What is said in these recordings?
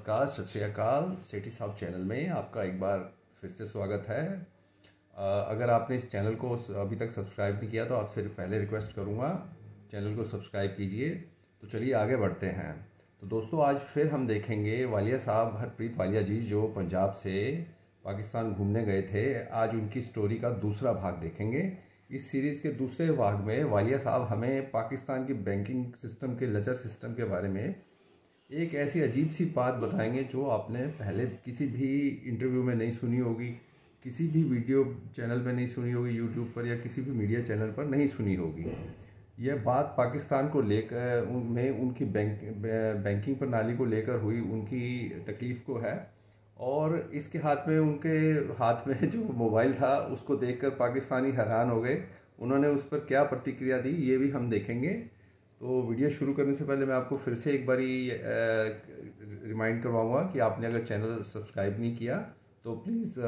नमस्कार, सत श्री अकाल। सेठी साहब चैनल में आपका एक बार फिर से स्वागत है। अगर आपने इस चैनल को अभी तक सब्सक्राइब नहीं किया तो आपसे पहले रिक्वेस्ट करूंगा चैनल को सब्सक्राइब कीजिए। तो चलिए आगे बढ़ते हैं। तो दोस्तों, आज फिर हम देखेंगे वालिया साहब, हरप्रीत वालिया जी, जो पंजाब से पाकिस्तान घूमने गए थे। आज उनकी स्टोरी का दूसरा भाग देखेंगे। इस सीरीज़ के दूसरे भाग में वालिया साहब हमें पाकिस्तान की बैंकिंग सिस्टम के लेजर सिस्टम के बारे में एक ऐसी अजीब सी बात बताएंगे जो आपने पहले किसी भी इंटरव्यू में नहीं सुनी होगी, किसी भी वीडियो चैनल पर नहीं सुनी होगी, यूट्यूब पर या किसी भी मीडिया चैनल पर नहीं सुनी होगी। यह बात पाकिस्तान को लेकर में उनकी बैंकिंग प्रणाली को लेकर हुई उनकी तकलीफ़ को है। और इसके उनके हाथ में जो मोबाइल था उसको देखकर पाकिस्तानी हैरान हो गए। उन्होंने उस पर क्या प्रतिक्रिया दी ये भी हम देखेंगे। तो वीडियो शुरू करने से पहले मैं आपको फिर से एक बारी रिमाइंड करवाऊंगा कि आपने अगर चैनल सब्सक्राइब नहीं किया तो प्लीज़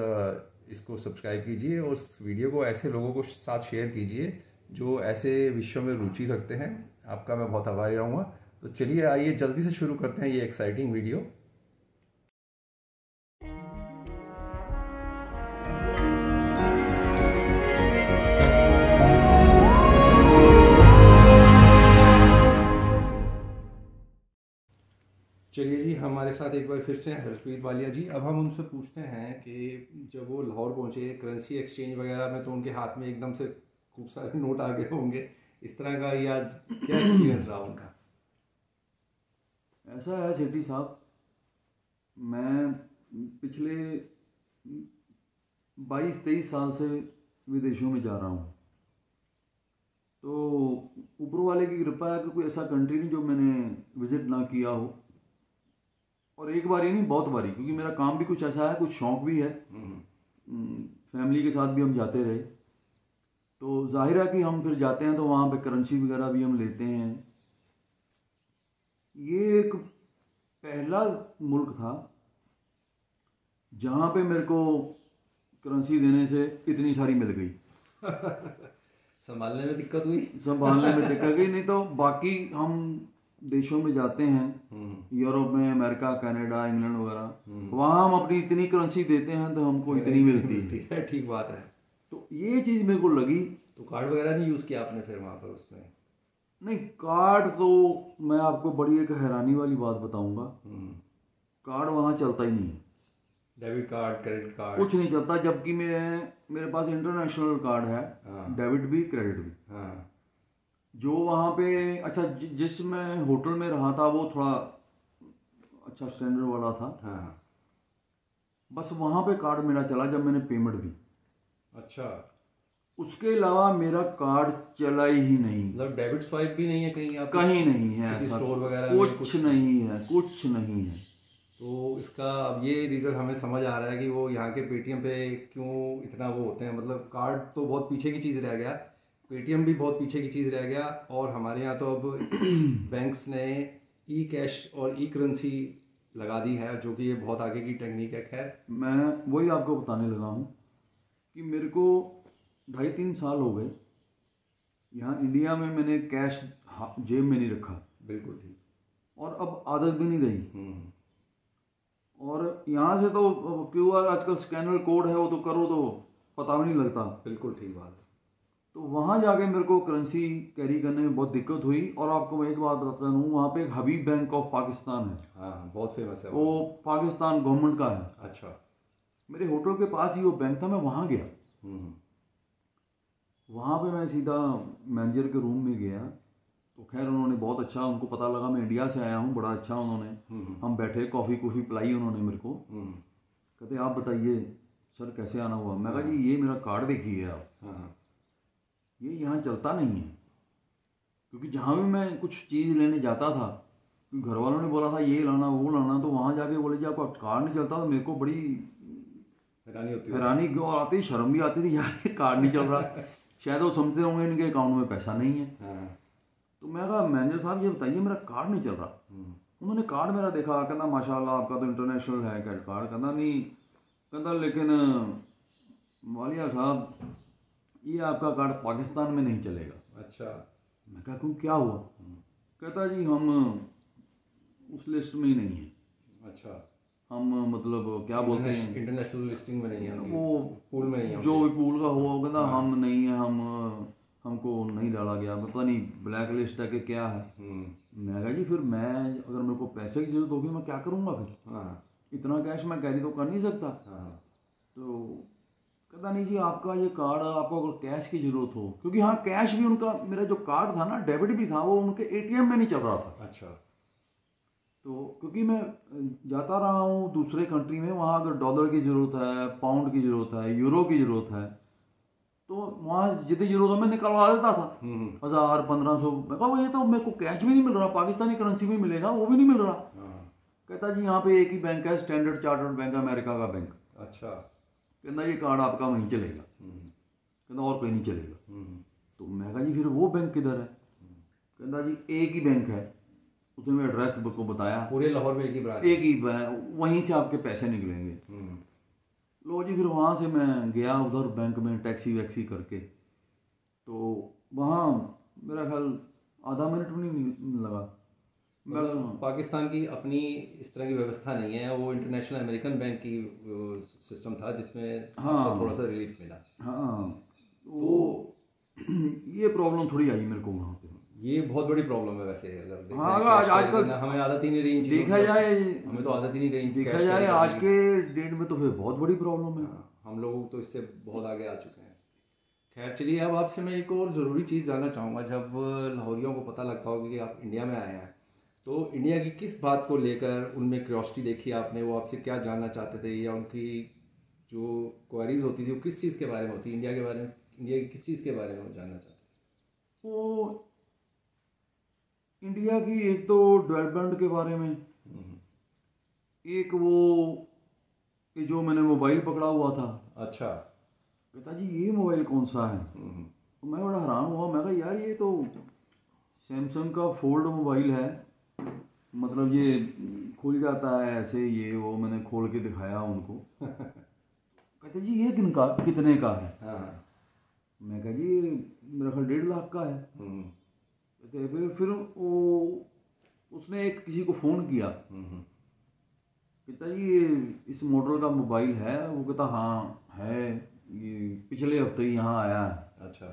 इसको सब्सक्राइब कीजिए और इस वीडियो को ऐसे लोगों को साथ शेयर कीजिए जो ऐसे विषयों में रुचि रखते हैं। आपका मैं बहुत आभारी रहूँगा। तो चलिए आइए जल्दी से शुरू करते हैं ये एक्साइटिंग वीडियो। चलिए जी, हमारे साथ एक बार फिर से हरप्रीत वालिया जी। अब हम उनसे पूछते हैं कि जब वो लाहौर पहुंचे करेंसी एक्सचेंज वगैरह में तो उनके हाथ में एकदम से खूब सारे नोट आ गए होंगे। इस तरह का ये आज क्या एक्सपीरियंस रहा उनका? ऐसा है सेठी साहब, मैं पिछले 22-23 साल से विदेशों में जा रहा हूँ। तो ऊपर वाले की कृपा है कि कोई ऐसा कंट्री नहीं जो मैंने विज़िट ना किया हो। और एक बार ही नहीं, बहुत बारी, क्योंकि मेरा काम भी कुछ ऐसा है, कुछ शौक भी है। फैमिली के साथ भी हम जाते रहे, तो जाहिर है कि हम फिर जाते हैं तो वहाँ पे करेंसी वगैरह भी हम लेते हैं। ये एक पहला मुल्क था जहाँ पे मेरे को करेंसी देने से इतनी सारी मिल गई। संभालने में दिक्कत हुई? संभालने में दिक्कत गई, नहीं तो बाकी हम देशों में जाते हैं, यूरोप में, अमेरिका, कनाडा, इंग्लैंड वगैरह, वहाँ हम अपनी इतनी करेंसी देते हैं तो हमको इतनी मिलती है। ठीक बात है। तो ये चीज़ मेरे को लगी। तो कार्ड वगैरह नहीं यूज़ किया आपने फिर वहाँ पर उसमें? नहीं, कार्ड तो मैं आपको बड़ी एक हैरानी वाली बात बताऊंगा, कार्ड वहाँ चलता ही नहीं है। डेबिट कार्ड, क्रेडिट कार्ड कुछ नहीं चलता, जबकि मेरे पास इंटरनेशनल कार्ड है। हाँ। डेबिट भी क्रेडिट भी। हाँ। जो वहाँ पे अच्छा जिस मैं होटल में रहा था वो थोड़ा अच्छा स्टैंडर्ड वाला था। हाँ। बस वहाँ पे कार्ड मेरा चला जब मैंने पेमेंट दी। अच्छा। उसके अलावा मेरा कार्ड चला ही नहीं। मतलब डेबिट स्वाइप भी नहीं है कहीं? आप कहीं नहीं है, स्टोर वगैरह कुछ नहीं है, कुछ नहीं है। तो इसका अब ये रीज़न हमें समझ आ रहा है कि वो यहाँ के पेटीएम पे क्यों इतना वो होते हैं। मतलब कार्ड तो बहुत पीछे की चीज़ रह गया, पेटीएम भी बहुत पीछे की चीज़ रह गया। और हमारे यहाँ तो अब बैंक्स ने ई कैश और ई करेंसी लगा दी है, जो कि ये बहुत आगे की टेक्निक है। खैर, मैं वही आपको बताने लगा हूँ कि मेरे को 2.5-3 साल हो गए यहाँ इंडिया में, मैंने कैश जेब में नहीं रखा। बिल्कुल ठीक। और अब आदत भी नहीं रही। और यहाँ से तो क्यूआर आजकल स्कैनर कोड है, वो तो करो तो पता भी नहीं लगता। बिल्कुल ठीक बात है। तो वहाँ जाके मेरे को करेंसी कैरी करने में बहुत दिक्कत हुई। और आपको मैं एक बात बताता हूँ, वहाँ पे एक हबीब बैंक ऑफ पाकिस्तान है। हाँ, बहुत फेमस है। वो पाकिस्तान गवर्नमेंट का है। अच्छा। मेरे होटल के पास ही वो बैंक था, मैं वहाँ गया। वहाँ पे मैं सीधा मैनेजर के रूम में गया। तो खैर उन्होंने बहुत अच्छा, उनको पता लगा मैं इंडिया से आया हूँ, बड़ा अच्छा उन्होंने, हम बैठे, कॉफ़ी पिलाई उन्होंने मेरे को। कहते आप बताइए सर कैसे आना हुआ? मैं कहा जी ये मेरा कार्ड देखिए आप, ये यहाँ चलता नहीं है। क्योंकि जहाँ भी मैं कुछ चीज़ लेने जाता था, घर वालों ने बोला था ये लाना वो लाना, तो वहाँ जाके बोले जी आपका कार्ड नहीं चलता। तो मेरे को बड़ी हैरानी क्यों आती, शर्म भी आती थी, यार कार्ड नहीं चल रहा। शायद वो समझते होंगे इनके अकाउंट में पैसा नहीं है। तो मैं कहा मैनेजर साहब ये बताइए मेरा कार्ड नहीं चल रहा। उन्होंने कार्ड मेरा देखा, कहना माशाल्लाह आपका तो इंटरनेशनल है क्रेडिट कार्ड। कहना नहीं, कहता लेकिन वालिया साहब ये आपका कार्ड पाकिस्तान में नहीं चलेगा। अच्छा। मैं कहा क्यों, क्या हुआ? कहता जी हम उस लिस्ट में ही नहीं है। अच्छा। हम मतलब क्या बोलते हैं, इंटरनेशनल लिस्टिंग में नहीं है, वो पूल में नहीं है, जो भी पूल का हुआ वो कहता हम नहीं है, हमको नहीं डाला गया, पता नहीं ब्लैक लिस्ट है कि क्या है। मैं कहा जी फिर मैं अगर मेरे को पैसे की जरूरत होगी मैं क्या करूँगा फिर, इतना कैश मैं कैरी तो कर नहीं सकता। तो कहता नहीं जी आपका ये कार्ड, आपको अगर कैश की ज़रूरत हो, क्योंकि हाँ कैश भी उनका, मेरा जो कार्ड था ना डेबिट भी था, वो उनके एटीएम में नहीं चल रहा था। अच्छा। तो क्योंकि मैं जाता रहा हूँ दूसरे कंट्री में, वहाँ अगर डॉलर की ज़रूरत है, पाउंड की ज़रूरत है, यूरो की ज़रूरत है, तो वहाँ जितनी ज़रूरत हो मैं निकलवा देता था, 1000 1500। मैं कहा ये तो मेरे को कैश भी नहीं मिल रहा, पाकिस्तानी करेंसी में मिलेगा वो भी नहीं मिल रहा। कहता जी यहाँ पे एक ही बैंक है, स्टैंडर्ड चार्टर्ड बैंक, अमेरिका का बैंक। अच्छा। कहता ये कार्ड आपका वहीं चलेगा, कहता और कहीं नहीं चलेगा। तो मैं कहा जी फिर वो बैंक किधर है? कहता जी एक ही बैंक है, उसने मेरा एड्रेस को बताया, पूरे लाहौर में एक ही ब्रांच, एक ही वहीं से आपके पैसे निकलेंगे। लो जी फिर वहाँ से मैं गया उधर बैंक में टैक्सी वैक्सी करके, तो वहाँ मेरा ख्याल आधा मिनट भी नहीं लगा। मतलब पाकिस्तान की अपनी इस तरह की व्यवस्था नहीं है, वो इंटरनेशनल अमेरिकन बैंक की सिस्टम था जिसमें आपको थोड़ा सा रिलीफ मिला। हाँ तो ये प्रॉब्लम थोड़ी आई मेरे को वहाँ पे। ये बहुत बड़ी प्रॉब्लम है वैसे, अगर हाँ आजकल हमें आदत ही नहीं रही, देखा जाए हमें तो आदत ही नहीं रही, देखा जाए आज के डेट में तो फिर बहुत बड़ी प्रॉब्लम है। हम लोग तो इससे बहुत आगे आ चुके हैं। खैर चलिए, अब आपसे मैं एक और ज़रूरी चीज़ जानना चाहूँगा। जब लाहौरियों को पता लगता होगा कि आप इंडिया में आए हैं, तो इंडिया की किस बात को लेकर उनमें क्यूरियोसिटी देखी आपने, वो आपसे क्या जानना चाहते थे, या उनकी जो क्वेरीज होती थी वो किस चीज़ के बारे में होती, इंडिया के बारे में, इंडिया की किस चीज़ के बारे में वो जानना चाहते थे? वो इंडिया की एक तो डेवलपमेंट के बारे में, एक वो ये जो मैंने मोबाइल पकड़ा हुआ था। अच्छा। पिताजी ये मोबाइल कौन सा है? तो मैं बड़ा हैरान हुआ, मैं कहा यार ये तो सैमसंग का फोल्ड मोबाइल है, मतलब ये खुल जाता है ऐसे, ये वो मैंने खोल के दिखाया उनको। कहते जी ये कितने का है? मैं कहा जी मेरा ख्याल 1.5 लाख का है। कहते फिर वो उसने एक किसी को फ़ोन किया, कहता जी ये इस मॉडल का मोबाइल है? वो कहता हाँ है, ये पिछले हफ्ते ही यहाँ आया है। अच्छा।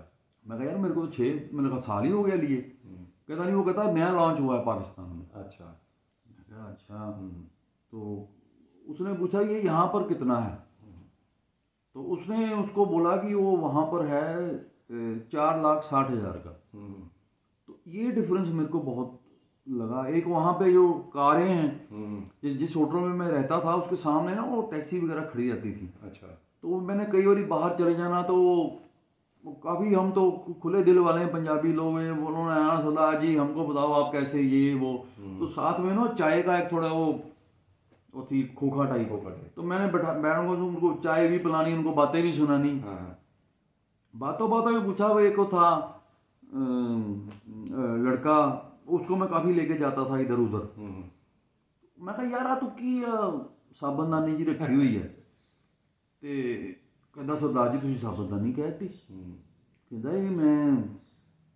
मैं कहा यार मेरे को तो 6 मैंने कहा साल ही हो गया लिए। कहता नहीं, वो कहता नया लॉन्च हुआ है पाकिस्तान में। अच्छा। मैं कहा अच्छा। तो उसने पूछा ये यहाँ पर कितना है? तो उसने उसको बोला कि वो वहाँ पर है 4,60,000 का। तो ये डिफरेंस मेरे को बहुत लगा। एक वहाँ पे जो कारें हैं, जिस होटल में मैं रहता था उसके सामने ना वो टैक्सी वगैरह खड़ी रहती थी। अच्छा। तो मैंने कई बार बाहर चले जाना, तो काफ़ी, हम तो खुले दिल वाले हैं, पंजाबी लोग हैं, उन्होंने आना सदा जी हमको बताओ आप कैसे ये वो। तो साथ में ना चाय का एक थोड़ा वो थी खोखा टाइप। तो मैंने बैठूंगा तो उनको चाय भी पिलानी, उनको बातें भी सुनानी। बातों बातों में पूछा, वो एक था लड़का, उसको मैं काफ़ी लेके जाता था इधर उधर। मैं कहा यार तू की साबनदानी जी रखी हुई है? ते कहता सरदार जी तुझे साबनदानी कहती? कहता ये मैं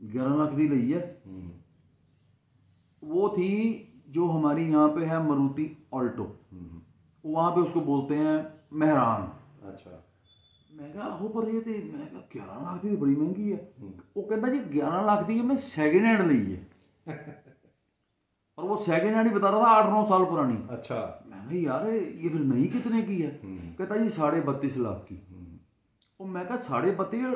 11 लाख दी ली है। वो थी जो हमारी यहाँ पे है मारुति ऑल्टो, वहाँ पे उसको बोलते हैं मेहरान। अच्छा। मैं कहा हो पर ये थी, मैं कहा 11 लाख दी बड़ी महंगी है। वो कहता जी 11 लाख दी मैं सेकेंड हैंड ली है। और वो सेकेंड हैंड ही बता रहा था 8-9 साल पुरानी। अच्छा। मैं कहा यार ये फिर नई कितने की है? कहता जी 32.5 लाख की। और मैं कहा 32.5,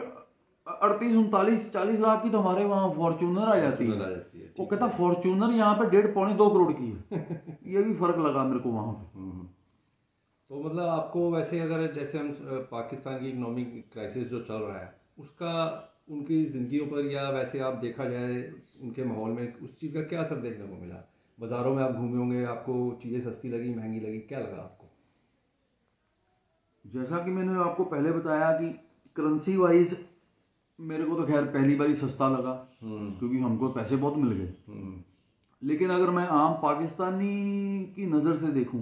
38-39-40 लाख की तो हमारे वहाँ फॉर्च्यूनर आ जाती है। वो कहता फॉर्च्यूनर यहाँ पे 1.5-2 करोड़ की है। ये भी फर्क लगा मेरे को वहाँ पे। तो मतलब आपको वैसे, अगर जैसे हम पाकिस्तान की इकोनॉमिक क्राइसिस जो चल रहा है उसका उनकी ज़िंदगियों पर, या वैसे आप देखा जाए उनके माहौल में, उस चीज़ का क्या असर देखने को मिला? बाज़ारों में आप घूमे होंगे, आपको चीज़ें सस्ती लगी, महंगी लगी, क्या लगा आपको? जैसा कि मैंने आपको पहले बताया कि करेंसी वाइज मेरे को तो खैर पहली बार ही सस्ता लगा, क्योंकि हमको पैसे बहुत मिल गए। लेकिन अगर मैं आम पाकिस्तानी की नज़र से देखूं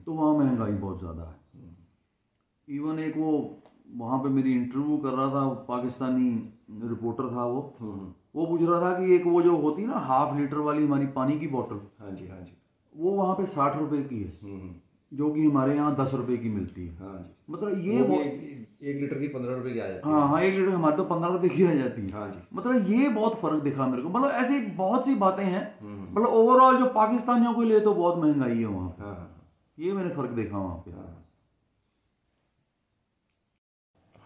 तो वहाँ महंगाई बहुत ज़्यादा है। इवन एक वो वहाँ पे मेरी इंटरव्यू कर रहा था पाकिस्तानी रिपोर्टर था, वो पूछ रहा था कि एक वो जो होती है ना 1/2 लीटर वाली हमारी पानी की बोतल, हाँ जी, वो वहाँ पे 60 रुपए की है, जो कि हमारे यहाँ 10 रुपए की मिलती है। हाँ जी, मतलब ये बहुत 1 लीटर की 15 रुपए की आ जाती है। हाँ हाँ, 1 लीटर हमारे तो 15 रुपए की आ जाती है। हाँ जी, मतलब ये बहुत फर्क दिखा मेरे को। मतलब ऐसी बहुत सी बातें हैं। मतलब ओवरऑल जो पाकिस्तानियों के लिए तो बहुत महंगाई है वहाँ पे। ये मैंने फर्क देखा वहाँ पे।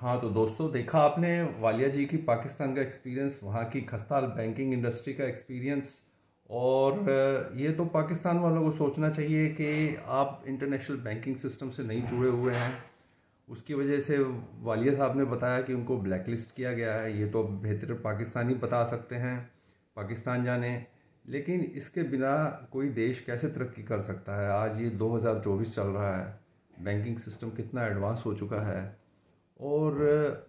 हाँ तो दोस्तों, देखा आपने वालिया जी की पाकिस्तान का एक्सपीरियंस, वहाँ की खस्ताहाल बैंकिंग इंडस्ट्री का एक्सपीरियंस। और ये तो पाकिस्तान वालों को सोचना चाहिए कि आप इंटरनेशनल बैंकिंग सिस्टम से नहीं जुड़े हुए हैं। उसकी वजह से वालिया साहब ने बताया कि उनको ब्लैक लिस्ट किया गया है। ये तो बेहतर पाकिस्तानी बता सकते हैं, पाकिस्तान जाने। लेकिन इसके बिना कोई देश कैसे तरक्की कर सकता है? आज ये 2024 चल रहा है, बैंकिंग सिस्टम कितना एडवांस हो चुका है। और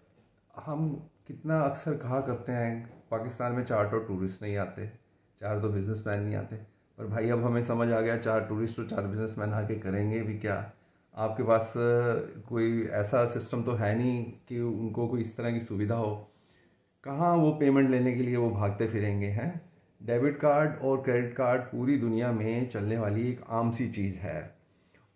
हम कितना अक्सर कहा करते हैं पाकिस्तान में 4 तो टूरिस्ट नहीं आते, 4 तो बिजनेसमैन नहीं आते। पर भाई अब हमें समझ आ गया 4 टूरिस्ट और 4 बिजनेसमैन आके करेंगे भी क्या? आपके पास कोई ऐसा सिस्टम तो है नहीं कि उनको कोई इस तरह की सुविधा हो। कहाँ वो पेमेंट लेने के लिए वो भागते फिरेंगे हैं? डेबिट कार्ड और क्रेडिट कार्ड पूरी दुनिया में चलने वाली एक आम सी चीज़ है।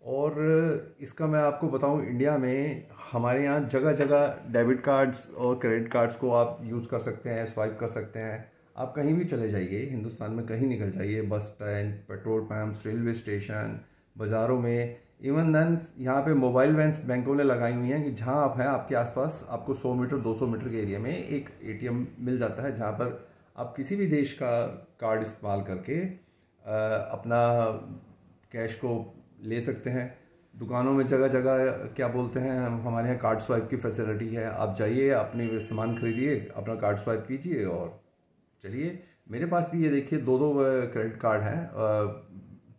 और इसका मैं आपको बताऊं, इंडिया में हमारे यहाँ जगह जगह डेबिट कार्ड्स और क्रेडिट कार्ड्स को आप यूज़ कर सकते हैं, स्वाइप कर सकते हैं। आप कहीं भी चले जाइए, हिंदुस्तान में कहीं निकल जाइए, bus stand, petrol pumps, railway station, बाज़ारों में, इवन देन यहाँ पे मोबाइल वैन्स बैंकों ने लगाई हुई हैं कि जहाँ आप हैं आपके आसपास आपको 100 मीटर 200 मीटर के एरिया में एक ATM मिल जाता है, जहाँ पर आप किसी भी देश का कार्ड इस्तेमाल करके अपना कैश को ले सकते हैं। दुकानों में जगह जगह क्या बोलते हैं, हमारे यहाँ कार्ड स्वाइप की फैसिलिटी है। आप जाइए, अपने सामान खरीदिए, अपना कार्ड स्वाइप कीजिए और चलिए। मेरे पास भी ये देखिए 2 क्रेडिट कार्ड हैं,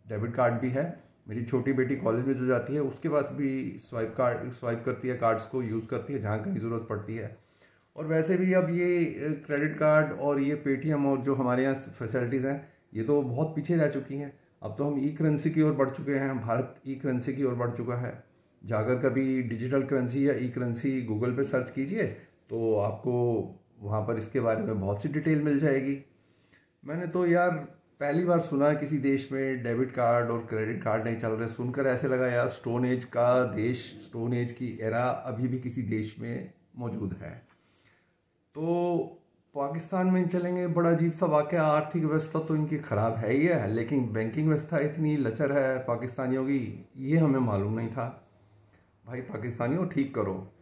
डेबिट कार्ड भी है। मेरी छोटी बेटी कॉलेज में जो जाती है उसके पास भी स्वाइप करती है, कार्ड्स को यूज़ करती है जहाँ कहीं ज़रूरत पड़ती है। और वैसे भी अब ये क्रेडिट कार्ड और ये पेटीएम और जो हमारे यहाँ फैसिलिटीज़ हैं, ये तो बहुत पीछे रह चुकी हैं। अब तो हम ई करेंसी की ओर बढ़ चुके हैं, भारत ई करेंसी की ओर बढ़ चुका है। जाकर कभी डिजिटल करेंसी या ई करेंसी गूगल पे सर्च कीजिए तो आपको वहाँ पर इसके बारे में बहुत सी डिटेल मिल जाएगी। मैंने तो यार पहली बार सुना किसी देश में डेबिट कार्ड और क्रेडिट कार्ड नहीं चल रहे। सुनकर ऐसे लगा यार स्टोन एज का देश, स्टोन एज की एरा अभी भी किसी देश में मौजूद है। तो पाकिस्तान में चलेंगे, बड़ा अजीब सा वाक़या। आर्थिक व्यवस्था तो इनकी ख़राब है ही है, लेकिन बैंकिंग व्यवस्था इतनी लचर है पाकिस्तानियों की, ये हमें मालूम नहीं था। भाई पाकिस्तानियों ठीक करो।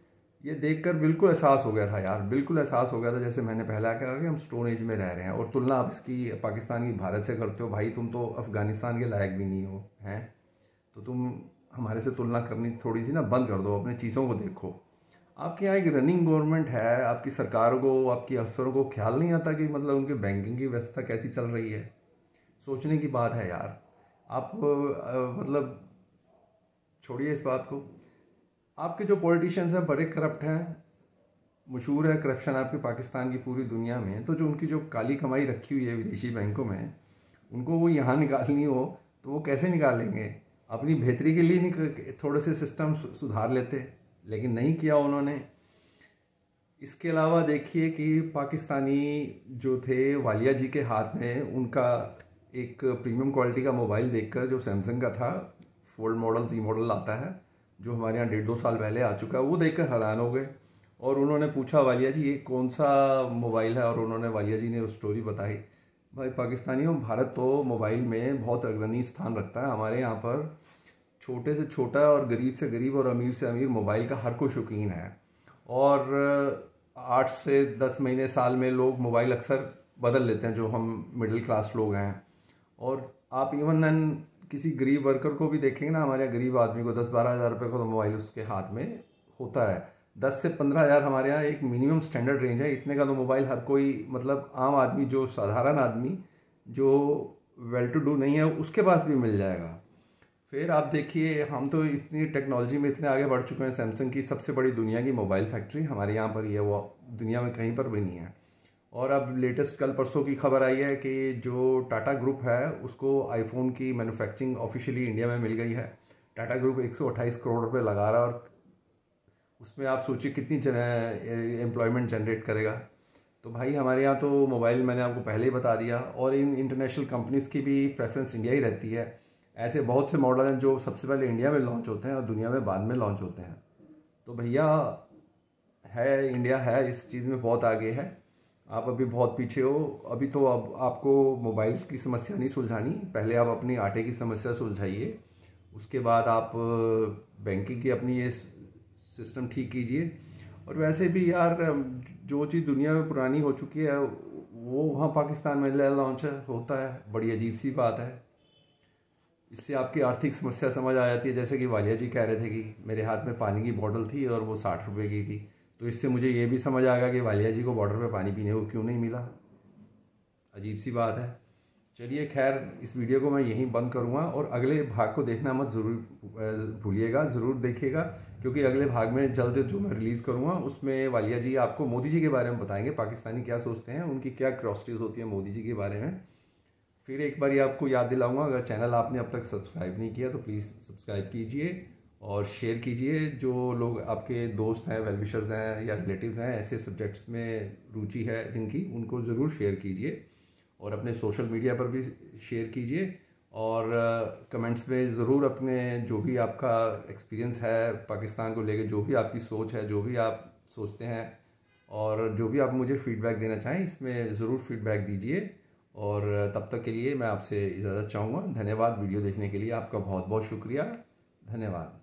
ये देखकर बिल्कुल एहसास हो गया था यार, बिल्कुल एहसास हो गया था, जैसे मैंने पहले कहा कि हम स्टोन एज में रह रहे हैं। और तुलना आप इसकी पाकिस्तान की भारत से करते हो, भाई तुम तो अफ़गानिस्तान के लायक भी नहीं हो, हैं? तो तुम हमारे से तुलना करनी थोड़ी सी ना बंद कर दो, अपने चीज़ों को देखो। आपके यहाँ एक रनिंग गवर्नमेंट है, आपकी सरकार को, आपकी अफसरों को ख्याल नहीं आता कि मतलब उनकी बैंकिंग की व्यवस्था कैसी चल रही है? सोचने की बात है यार। आप मतलब छोड़िए इस बात को। आपके जो पॉलिटिशियंस हैं बड़े करप्ट हैं, मशहूर है करप्शन आपके पाकिस्तान की पूरी दुनिया में। तो जो उनकी जो काली कमाई रखी हुई है विदेशी बैंकों में, उनको वो यहाँ निकालनी हो तो वो कैसे निकालेंगे? अपनी बेहतरी के लिए थोड़े से सिस्टम सुधार लेते, लेकिन नहीं किया उन्होंने। इसके अलावा देखिए कि पाकिस्तानी जो थे वालिया जी के हाथ में, उनका एक प्रीमियम क्वालिटी का मोबाइल देखकर, जो सैमसंग का था, फोल्ड मॉडल, जी मॉडल आता है, जो हमारे यहाँ 1.5-2 साल पहले आ चुका है, वो देखकर हैरान हो गए। और उन्होंने पूछा वालिया जी ये कौन सा मोबाइल है, और उन्होंने वालिया जी ने स्टोरी बताई। भाई पाकिस्तानियों, भारत तो मोबाइल में बहुत अग्रणी स्थान रखता है। हमारे यहाँ पर छोटे से छोटा और गरीब से गरीब और अमीर से अमीर मोबाइल का हर कोई शौकीन है। और 8 से 10 महीने साल में लोग मोबाइल अक्सर बदल लेते हैं, जो हम मिडिल क्लास लोग हैं। और आप इवन देन किसी गरीब वर्कर को भी देखेंगे ना, हमारे गरीब आदमी को 10-12 हज़ार रुपये का तो मोबाइल उसके हाथ में होता है। 10 से 15 हज़ार हमारे यहाँ एक मिनिमम स्टैंडर्ड रेंज है। इतने का तो मोबाइल हर कोई, मतलब आम आदमी, जो साधारण आदमी, जो वेल टू डू नहीं है, उसके पास भी मिल जाएगा। फिर आप देखिए, हम तो इतनी टेक्नोलॉजी में इतने आगे बढ़ चुके हैं। सैमसंग की सबसे बड़ी दुनिया की मोबाइल फैक्ट्री हमारे यहाँ पर ही है, वो दुनिया में कहीं पर भी नहीं है। और अब लेटेस्ट कल परसों की खबर आई है कि जो टाटा ग्रुप है उसको आईफोन की मैन्युफैक्चरिंग ऑफिशियली इंडिया में मिल गई है। टाटा ग्रुप 128 करोड़ रुपए लगा रहा है, और उसमें आप सोचिए कितनी एम्प्लॉयमेंट जनरेट करेगा। तो भाई हमारे यहाँ तो मोबाइल, मैंने आपको पहले ही बता दिया। और इन इंटरनेशनल कंपनीज़ की भी प्रेफरेंस इंडिया ही रहती है। ऐसे बहुत से मॉडल हैं जो सबसे पहले इंडिया में लॉन्च होते हैं और दुनिया में बाद में लॉन्च होते हैं। तो भैया है, इंडिया है इस चीज़ में बहुत आगे है, आप अभी बहुत पीछे हो। अभी तो अब आपको मोबाइल की समस्या नहीं सुलझानी, पहले आप अपनी आटे की समस्या सुलझाइए, उसके बाद आप बैंकिंग की अपनी ये सिस्टम ठीक कीजिए। और वैसे भी यार जो चीज़ दुनिया में पुरानी हो चुकी है वो वहाँ पाकिस्तान में लॉन्च होता है, बड़ी अजीब सी बात है। इससे आपकी आर्थिक समस्या समझ आ जाती है। जैसे कि वालिया जी कह रहे थे कि मेरे हाथ में पानी की बोतल थी और वो 60 रुपये की थी, तो इससे मुझे ये भी समझ आ गया कि वालिया जी को बॉर्डर पे पानी पीने को क्यों नहीं मिला। अजीब सी बात है। चलिए खैर, इस वीडियो को मैं यहीं बंद करूँगा और अगले भाग को देखना मत ज़रूर भूलिएगा, ज़रूर देखिएगा, क्योंकि अगले भाग में जल्द जो मैं रिलीज़ करूँगा उसमें वालिया जी आपको मोदी जी के बारे में बताएंगे, पाकिस्तानी क्या सोचते हैं, उनकी क्या क्रॉसिटीज़ होती हैं मोदी जी के बारे में। फिर एक बार आपको याद दिलाऊंगा, अगर चैनल आपने अब तक सब्सक्राइब नहीं किया तो प्लीज़ सब्सक्राइब कीजिए और शेयर कीजिए। जो लोग आपके दोस्त हैं, वेल विशर्स हैं या रिलेटिव्स हैं, ऐसे सब्जेक्ट्स में रुचि है जिनकी, उनको ज़रूर शेयर कीजिए और अपने सोशल मीडिया पर भी शेयर कीजिए। और कमेंट्स में ज़रूर अपने जो भी आपका एक्सपीरियंस है पाकिस्तान को लेकर, जो भी आपकी सोच है, जो भी आप सोचते हैं और जो भी आप मुझे फ़ीडबैक देना चाहें, इसमें ज़रूर फीडबैक दीजिए। और तब तक के लिए मैं आपसे इजाज़त चाहूँगा। धन्यवाद वीडियो देखने के लिए, आपका बहुत बहुत शुक्रिया, धन्यवाद।